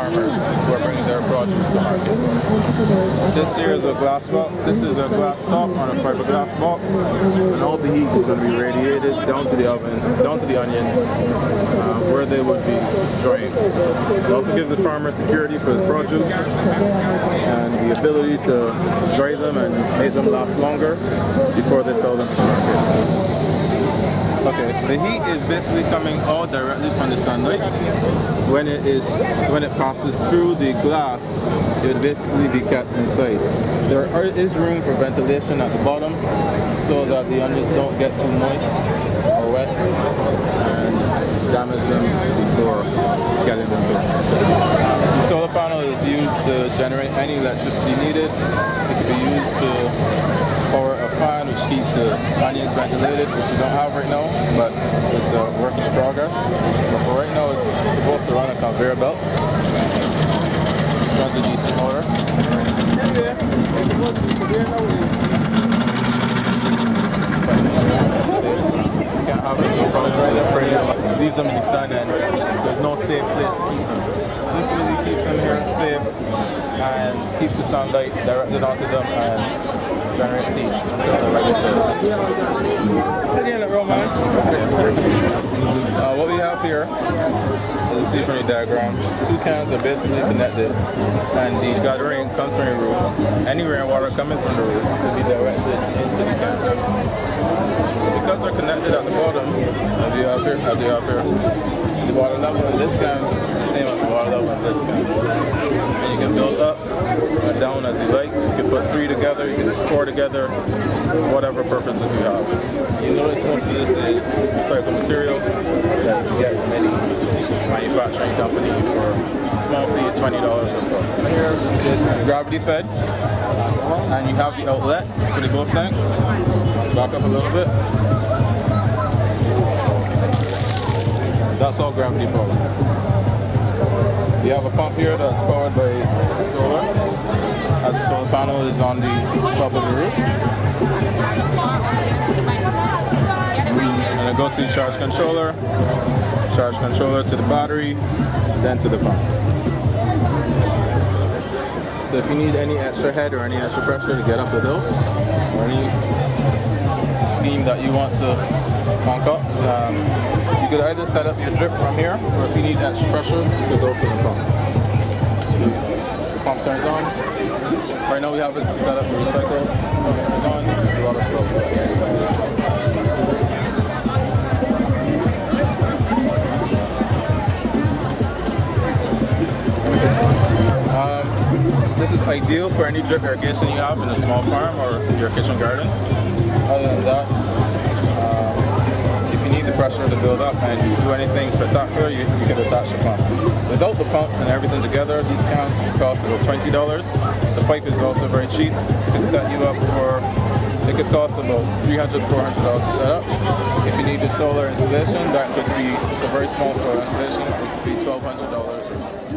farmers who are bringing their produce to market. This here is a glass box. This is a glass top on a fiberglass box, and all the heat is going to be radiated down to the oven, down to the onions, where they would be drying. It also gives the farmer security for his produce and the ability to dry them and make them last longer before they sell them to market. Okay, the heat is basically coming out directly from the sunlight. When it passes through the glass, it would basically be kept inside. There is room for ventilation at the bottom so that the onions don't get too moist or wet and damage them before getting them through. The solar panel is used to generate any electricity needed. It can be used to power a fan which keeps the onions ventilated, which we don't have right now, but it's a work in progress. But for right now, it's supposed to run a conveyor belt. It runs a DC motor. You can't have them leave them in the sun, and there's no safe place to keep them. This really keeps them here safe and keeps the sunlight directed onto them and generates heat until they're ready to. What we have here is a see from the diagram. Two cans are basically connected, and the gathering comes from the roof. Any rainwater coming from the roof will be directed into the cans. Because they're connected at the bottom, as you have here, the water level in this can is the same as the water level in this can. And you can build up and down as you like. You can put 3 together, you can put 4 together, whatever purposes you have. You notice most of this is recycled material that you can get from any manufacturing company for a small fee of $20 or so. Here it's gravity fed, and you have the outlet for the both tanks. Back up a little bit. That's all gravity powered. We have a pump here that's powered by solar, as the solar panel is on the top of the roof. And it goes to the charge controller to the battery, then to the pump. So if you need any extra head or any extra pressure to get up the hill, or any scheme that you want to concoct, you could either set up your drip from here, or if you need extra pressure, you could go for the pump. So the pump turns on. Right now we have it set up to recycle. It's on, a lot of flows. This is ideal for any drip irrigation you have in a small farm or your kitchen garden. Other than that, if you need the pressure to build up and you do anything spectacular, you can attach the pump. Without the pump and everything together, these cans cost about $20. The pipe is also very cheap. It could set you up for, it could cost about $300, $400 to set up. If you need the solar installation, that could be, it's a very small solar installation, it could be $1,200 or so.